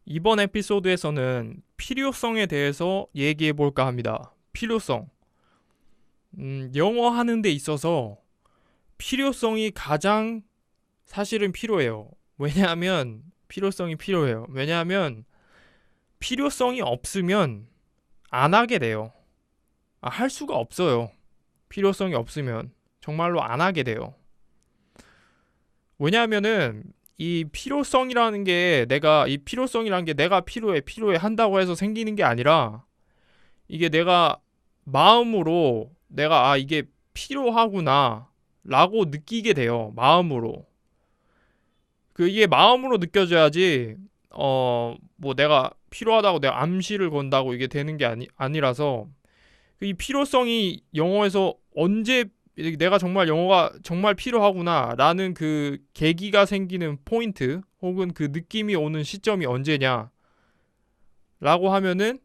이번 에피소드에서는 필요성에 대해서 얘기해 볼까 합니다. 필요성. 영어 하는 데 있어서 필요성이 가장 사실은 필요해요. 필요성이 필요해요. 왜냐하면 필요성이 없으면 안 하게 돼요. 할 수가 없어요. 필요성이 없으면 정말로 안 하게 돼요. 왜냐하면은 이 필요성이라는 게 내가 필요해 한다고 해서 생기는 게 아니라 이게 내가 마음으로 이게 필요하구나 라고 느끼게 돼요. 마음으로. 이게 마음으로 느껴져야지 뭐 내가 필요하다고 내가 암시를 건다고 이게 되는 게 아니라서 이 필요성이 영어에서 언제 내가 정말 영어가 정말 필요하구나 라는 그 계기가 생기는 포인트 혹은 그 느낌이 오는 시점이 언제냐 라고 하면은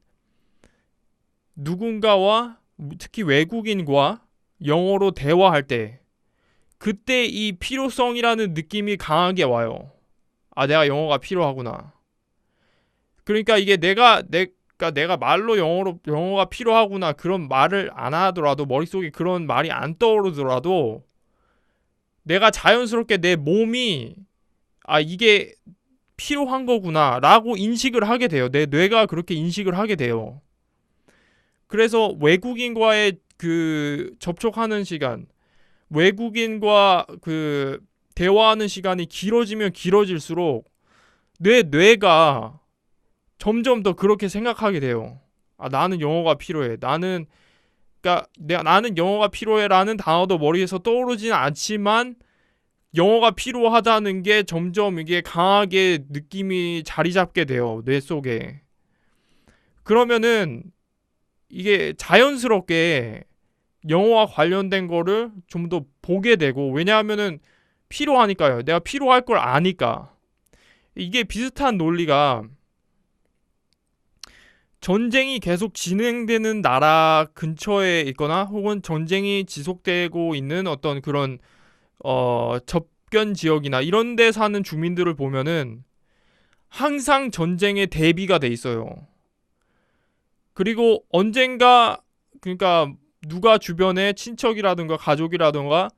누군가와 특히 외국인과 영어로 대화할 때 그때 이 필요성이라는 느낌이 강하게 와요. 내가 영어가 필요하구나. 그러니까 내가 말로 영어가 필요하구나 그런 말을 안 하더라도 머릿속에 그런 말이 안 떠오르더라도 내가 자연스럽게 내 몸이 이게 필요한 거구나 라고 인식을 하게 돼요. 내 뇌가 그렇게 인식을 하게 돼요. 그래서 외국인과의 그 접촉하는 시간, 외국인과 그 대화하는 시간이 길어지면 길어질수록 내 뇌가 점점 더 그렇게 생각하게 돼요. 나는 영어가 필요해. 나는 영어가 필요해라는 단어도 머리에서 떠오르지는 않지만 영어가 필요하다는 게 점점 이게 강하게 느낌이 자리 잡게 돼요. 뇌 속에. 그러면은 이게 자연스럽게 영어와 관련된 거를 좀 더 보게 되고 왜냐하면은 필요하니까요. 내가 필요할 걸 아니까. 이게 비슷한 논리가 전쟁이 계속 진행되는 나라 근처에 있거나 혹은 전쟁이 지속되고 있는 어떤 그런 접견 지역이나 이런 데 사는 주민들을 보면은 항상 전쟁에 대비가 돼 있어요. 그리고 언젠가 그러니까 누가 주변에 친척이라든가 가족이라든가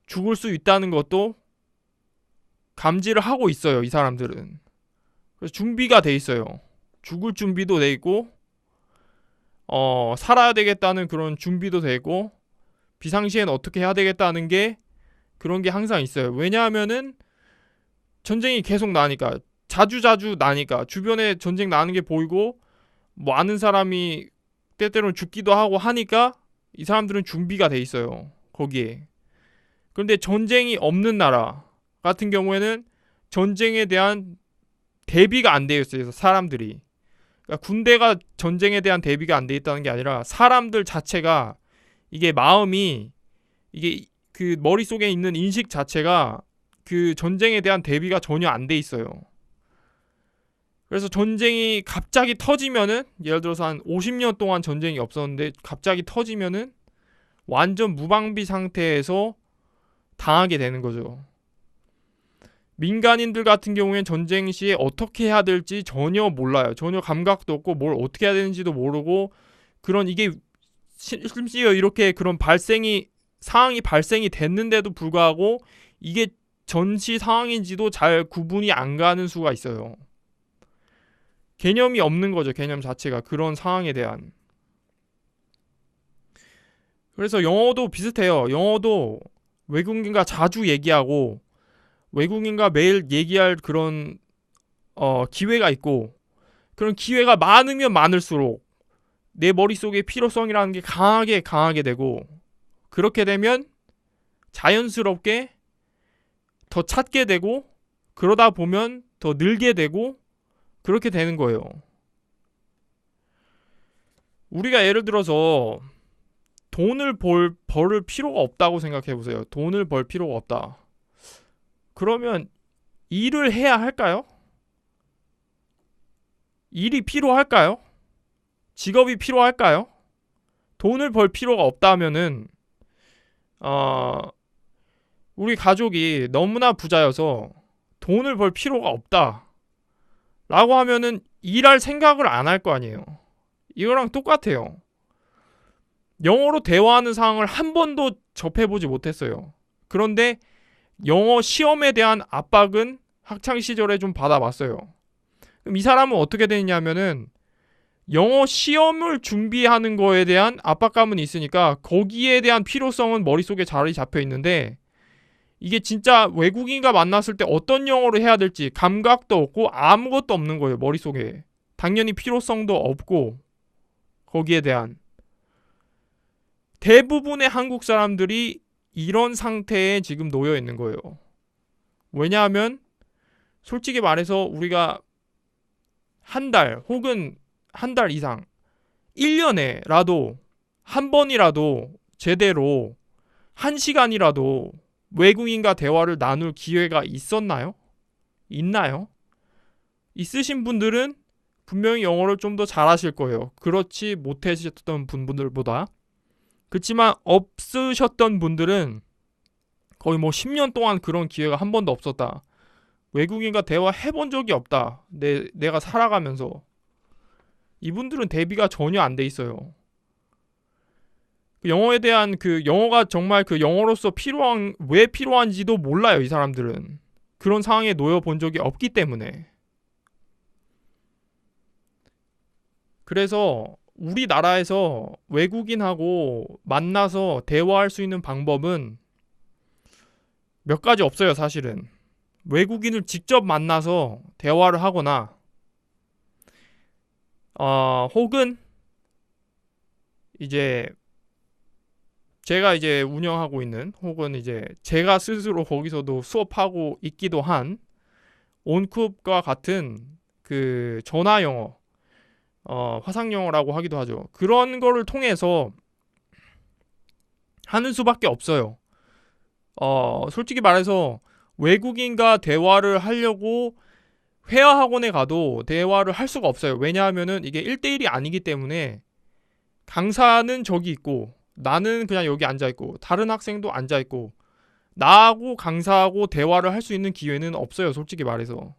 죽을 수 있다는 것도 감지를 하고 있어요. 이 사람들은. 그래서 준비가 돼 있어요. 죽을 준비도 돼 있고 살아야 되겠다는 그런 준비도 되고 비상시엔 어떻게 해야 되겠다는 게 그런 게 항상 있어요. 왜냐하면은 전쟁이 계속 나니까 자주자주 나니까 주변에 전쟁 나는 게 보이고 뭐 아는 사람이 때때로는 죽기도 하고 하니까 이 사람들은 준비가 돼 있어요. 거기에. 그런데 전쟁이 없는 나라 같은 경우에는 전쟁에 대한 대비가 안 되어 있어요. 사람들이. 그러니까 군대가 전쟁에 대한 대비가 안 돼 있다는 게 아니라 사람들 자체가 이게 마음이 이게 그 머릿속에 있는 인식 자체가 그 전쟁에 대한 대비가 전혀 안 돼 있어요. 그래서 전쟁이 갑자기 터지면은 예를 들어서 한 50년 동안 전쟁이 없었는데 갑자기 터지면은 완전 무방비 상태에서 당하게 되는 거죠. 민간인들 같은 경우엔 전쟁 시에 어떻게 해야 될지 전혀 몰라요. 전혀 감각도 없고 뭘 어떻게 해야 되는지도 모르고 그런 이게 심지어 이렇게 그런 상황이 발생이 됐는데도 불구하고 이게 전시 상황인지도 잘 구분이 안 가는 수가 있어요. 개념이 없는 거죠. 개념 자체가 그런 상황에 대한. 그래서 영어도 비슷해요. 영어도 외국인과 자주 얘기하고 외국인과 매일 얘기할 그런 기회가 있고 그런 기회가 많으면 많을수록 내 머릿속에 필요성이라는 게 강하게 되고 그렇게 되면 자연스럽게 더 찾게 되고 그러다 보면 더 늘게 되고 그렇게 되는 거예요. 우리가 예를 들어서 돈을 벌 필요가 없다고 생각해 보세요. 돈을 벌 필요가 없다. 그러면 일을 해야 할까요? 일이 필요할까요? 직업이 필요할까요? 돈을 벌 필요가 없다면은 어, 우리 가족이 너무나 부자여서 돈을 벌 필요가 없다 라고 하면은 일할 생각을 안 할 거 아니에요. 이거랑 똑같아요. 영어로 대화하는 상황을 한 번도 접해보지 못했어요. 그런데 영어 시험에 대한 압박은 학창시절에 좀 받아봤어요. 그럼 이 사람은 어떻게 되냐면은 영어 시험을 준비하는 거에 대한 압박감은 있으니까 거기에 대한 필요성은 머릿속에 자리 잡혀 있는데, 이게 진짜 외국인과 만났을 때 어떤 영어를 해야 될지 감각도 없고 아무것도 없는 거예요, 머릿속에. 당연히 필요성도 없고. 거기에 대한 대부분의 한국 사람들이 이런 상태에 지금 놓여 있는 거예요. 왜냐하면 솔직히 말해서 우리가 한 달 혹은 한 달 이상 1년에라도 한 번이라도 제대로 한 시간이라도 외국인과 대화를 나눌 기회가 있었나요? 있나요? 있으신 분들은 분명히 영어를 좀 더 잘하실 거예요. 그렇지 못하셨던 분들보다. 그렇지만 없으셨던 분들은 거의 뭐 10년 동안 그런 기회가 한 번도 없었다. 외국인과 대화해본 적이 없다. 내가 살아가면서. 이분들은 대비가 전혀 안 돼 있어요. 영어에 대한 영어가 정말 영어로서 왜 필요한지도 몰라요, 이 사람들은. 그런 상황에 놓여 본 적이 없기 때문에. 그래서 우리나라에서 외국인하고 만나서 대화할 수 있는 방법은 몇 가지 없어요, 사실은. 외국인을 직접 만나서 대화를 하거나, 혹은 이제 제가 이제 운영하고 있는, 혹은 이제 제가 스스로 거기서도 수업하고 있기도 한 온쿱과 같은 전화 영어, 화상 영어라고 하기도 하죠. 그런 거를 통해서 하는 수밖에 없어요. 솔직히 말해서 외국인과 대화를 하려고 회화 학원에 가도 대화를 할 수가 없어요. 왜냐하면은 이게 1대1이 아니기 때문에 강사는 저기 있고 나는 그냥 여기 앉아있고 다른 학생도 앉아있고 나하고 강사하고 대화를 할 수 있는 기회는 없어요. 솔직히 말해서.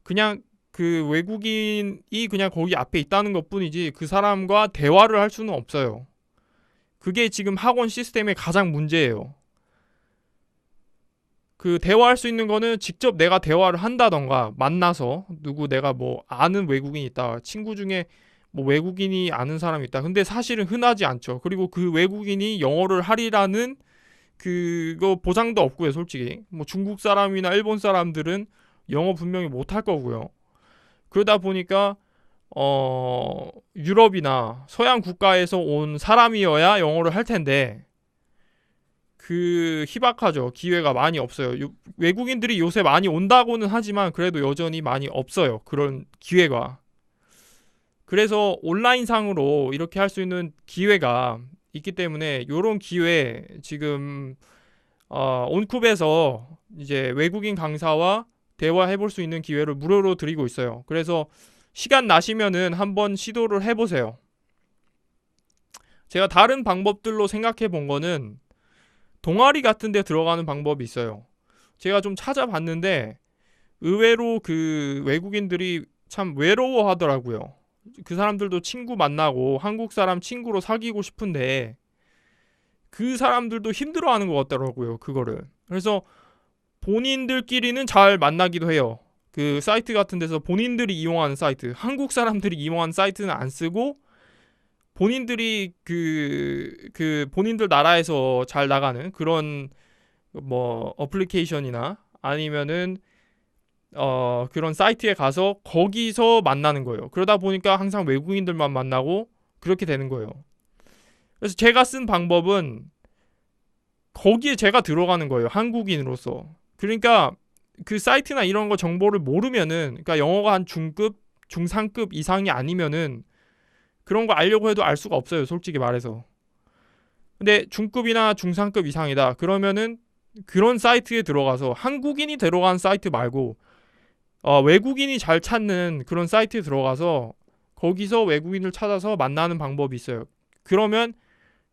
그냥 외국인이 그냥 거기 앞에 있다는 것 뿐이지 그 사람과 대화를 할 수는 없어요. 그게 지금 학원 시스템의 가장 문제예요. 대화할 수 있는 거는 직접 내가 대화를 한다던가 만나서 내가 뭐 아는 외국인이 있다. 친구 중에 뭐 외국인이 아는 사람이 있다. 근데 사실은 흔하지 않죠. 그리고 그 외국인이 영어를 하리라는 그거 보장도 없고요, 솔직히. 뭐 중국 사람이나 일본 사람들은 영어 분명히 못할 거고요. 그러다 보니까 유럽이나 서양 국가에서 온 사람이어야 영어를 할 텐데 희박하죠. 기회가 많이 없어요. 외국인들이 요새 많이 온다고는 하지만 그래도 여전히 많이 없어요. 그런 기회가. 그래서 온라인상으로 이렇게 할 수 있는 기회가 있기 때문에 요런 기회 지금 온쿱에서 이제 외국인 강사와 대화해 볼 수 있는 기회를 무료로 드리고 있어요. 그래서 시간 나시면은 한번 시도를 해보세요. 제가 다른 방법들로 생각해 본 거는 동아리 같은 데 들어가는 방법이 있어요. 제가 좀 찾아봤는데 의외로 외국인들이 참 외로워 하더라고요. 그 사람들도 친구 만나고 한국 사람 친구로 사귀고 싶은데 그 사람들도 힘들어하는 것 같더라고요, 그거를. 그래서 본인들끼리는 잘 만나기도 해요. 사이트 같은 데서 본인들이 이용하는 사이트, 한국 사람들이 이용하는 사이트는 안 쓰고 본인들이 본인들 나라에서 잘 나가는 그런 뭐 어플리케이션이나 아니면은 그런 사이트에 가서 거기서 만나는 거예요. 그러다 보니까 항상 외국인들만 만나고 그렇게 되는 거예요. 그래서 제가 쓴 방법은 거기에 제가 들어가는 거예요, 한국인으로서. 그러니까 사이트나 이런 거 정보를 모르면은, 그러니까 영어가 한 중급, 중상급 이상이 아니면은 그런 거 알려고 해도 알 수가 없어요, 솔직히 말해서. 근데 중급이나 중상급 이상이다 그러면은 그런 사이트에 들어가서 한국인이 들어간 사이트 말고 외국인이 잘 찾는 그런 사이트에 들어가서 거기서 외국인을 찾아서 만나는 방법이 있어요. 그러면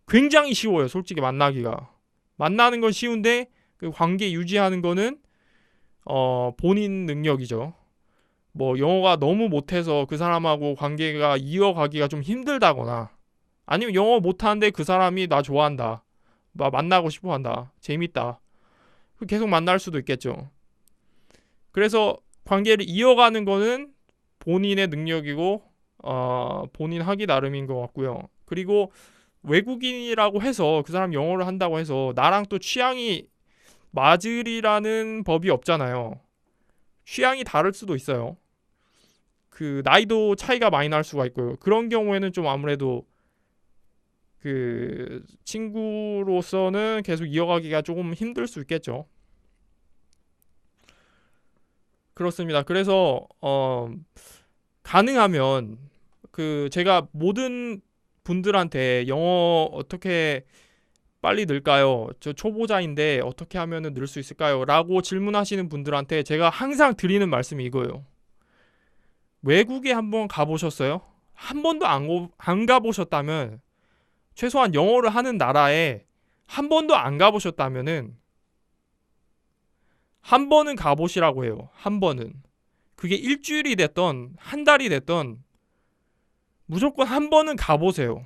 굉장히 쉬워요, 솔직히 만나기가. 만나는 건 쉬운데 관계 유지하는 거는 본인 능력이죠. 뭐 영어가 너무 못해서 그 사람하고 관계가 이어가기가 좀 힘들다거나, 아니면 영어 못하는데 그 사람이 나 좋아한다, 막 만나고 싶어 한다, 재밌다, 계속 만날 수도 있겠죠. 그래서 관계를 이어가는 거는 본인의 능력이고 본인 하기 나름인 것 같고요. 그리고 외국인이라고 해서 그 사람 영어를 한다고 해서 나랑 또 취향이 맞으리라는 법이 없잖아요. 취향이 다를 수도 있어요. 그 나이도 차이가 많이 날 수가 있고요. 그런 경우에는 좀 아무래도 그 친구로서는 계속 이어가기가 조금 힘들 수 있겠죠. 그렇습니다. 그래서 가능하면 그 제가 모든 분들한테 영어 어떻게 빨리 늘까요? 저 초보자인데 어떻게 하면은 늘 수 있을까요? 라고 질문하시는 분들한테 제가 항상 드리는 말씀이 이거예요. 외국에 한번 가보셨어요? 한 번도 안 가보셨다면, 최소한 영어를 하는 나라에 한 번도 안 가보셨다면은 한 번은 가보시라고 해요. 한 번은. 그게 일주일이 됐던 한 달이 됐던 무조건 한 번은 가보세요.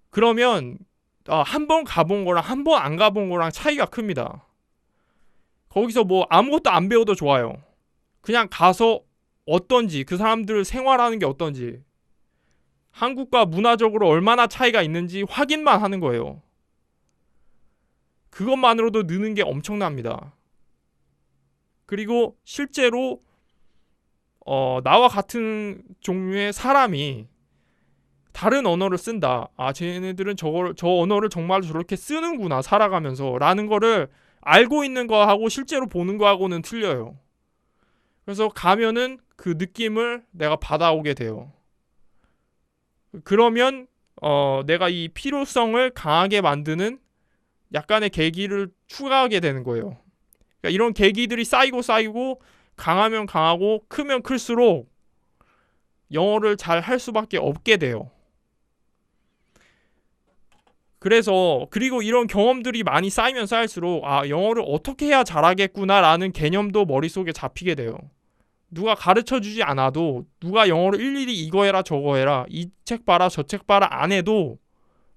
그러면 한 번 가본 거랑 한 번 안 가본 거랑 차이가 큽니다. 거기서 뭐 아무것도 안 배워도 좋아요. 그냥 가서 어떤지, 그 사람들 생활하는 게 어떤지, 한국과 문화적으로 얼마나 차이가 있는지 확인만 하는 거예요. 그것만으로도 느는 게 엄청납니다. 그리고 실제로 나와 같은 종류의 사람이 다른 언어를 쓴다. 쟤네들은 저 언어를 정말 저렇게 쓰는구나, 살아가면서. 라는 거를 알고 있는 거하고 실제로 보는 거하고는 틀려요. 그래서 가면은 그 느낌을 내가 받아오게 돼요. 그러면 내가 이 필요성을 강하게 만드는 약간의 계기를 추가하게 되는 거예요. 그러니까 이런 계기들이 쌓이고 강하면 강하고 크면 클수록 영어를 잘 할 수밖에 없게 돼요. 그래서 그리고 이런 경험들이 많이 쌓이면 쌓일수록 영어를 어떻게 해야 잘하겠구나라는 개념도 머릿속에 잡히게 돼요. 누가 가르쳐 주지 않아도, 누가 영어를 일일이 이거 해라 저거 해라, 이 책 봐라 저 책 봐라 안 해도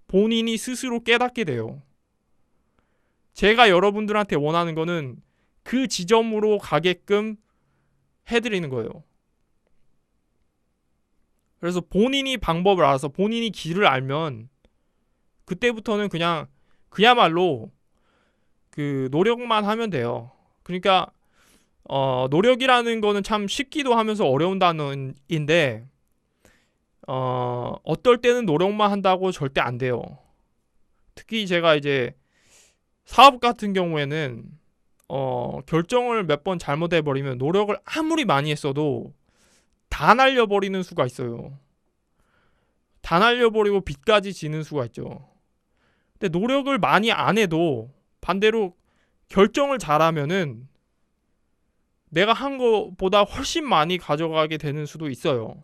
본인이 스스로 깨닫게 돼요. 제가 여러분들한테 원하는 거는 그 지점으로 가게끔 해드리는 거예요. 그래서 본인이 방법을 알아서 본인이 길을 알면 그때부터는 그냥 그야말로 그 노력만 하면 돼요. 그러니까 노력이라는 거는 참 쉽기도 하면서 어려운 단어인데 어떨 때는 노력만 한다고 절대 안 돼요. 특히 제가 이제 사업 같은 경우에는 결정을 몇 번 잘못해버리면 노력을 아무리 많이 했어도 다 날려버리는 수가 있어요. 다 날려버리고 빚까지 지는 수가 있죠. 근데 노력을 많이 안 해도 반대로 결정을 잘하면은 내가 한 것보다 훨씬 많이 가져가게 되는 수도 있어요.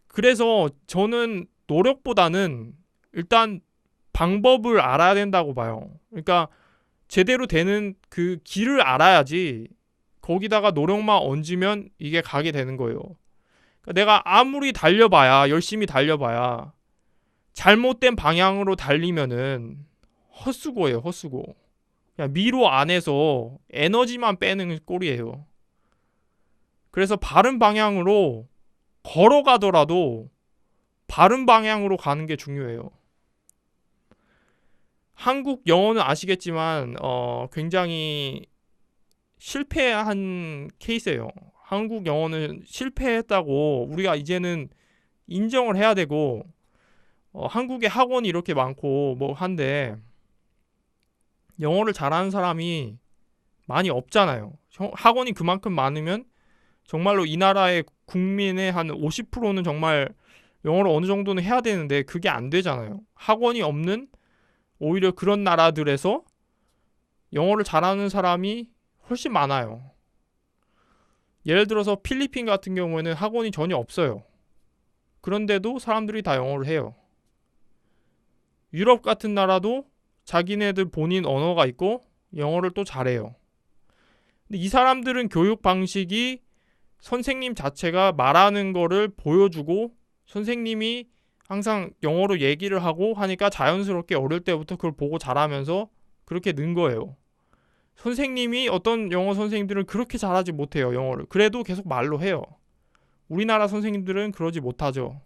그래서 저는 노력보다는 일단 방법을 알아야 된다고 봐요. 그러니까 제대로 되는 그 길을 알아야지 거기다가 노력만 얹으면 이게 가게 되는 거예요. 그러니까 내가 아무리 달려봐야, 열심히 달려봐야 잘못된 방향으로 달리면은 헛수고예요, 헛수고. 그냥 미로 안에서 에너지만 빼는 꼴이에요. 그래서 바른 방향으로 걸어가더라도 바른 방향으로 가는 게 중요해요. 한국 영어는 아시겠지만 굉장히 실패한 케이스예요. 한국 영어는 실패했다고 우리가 이제는 인정을 해야 되고, 한국에 학원이 이렇게 많고 뭐 한데 영어를 잘하는 사람이 많이 없잖아요. 학원이 그만큼 많으면 정말로 이 나라의 국민의 한 50%는 정말 영어를 어느 정도는 해야 되는데 그게 안 되잖아요. 학원이 없는 오히려 그런 나라들에서 영어를 잘하는 사람이 훨씬 많아요. 예를 들어서 필리핀 같은 경우에는 학원이 전혀 없어요. 그런데도 사람들이 다 영어를 해요. 유럽 같은 나라도 자기네들 본인 언어가 있고 영어를 또 잘해요. 근데 이 사람들은 교육 방식이 선생님 자체가 말하는 거를 보여주고 선생님이 항상 영어로 얘기를 하고 하니까 자연스럽게 어릴 때부터 그걸 보고 자라면서 그렇게 는 거예요. 선생님이 어떤 영어 선생님들은 그렇게 잘하지 못해요, 영어를. 그래도 계속 말로 해요. 우리나라 선생님들은 그러지 못하죠.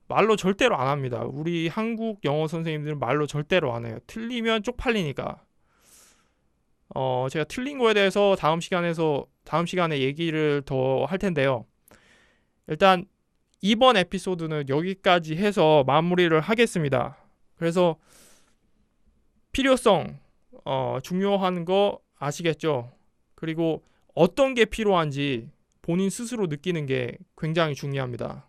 말로 절대로 안 합니다. 우리 한국 영어 선생님들은 말로 절대로 안 해요. 틀리면 쪽팔리니까. 제가 틀린 거에 대해서 다음 시간에 얘기를 더 할 텐데요. 일단 이번 에피소드는 여기까지 해서 마무리를 하겠습니다. 그래서 필요성, 중요한 거 아시겠죠? 그리고 어떤 게 필요한지 본인 스스로 느끼는 게 굉장히 중요합니다.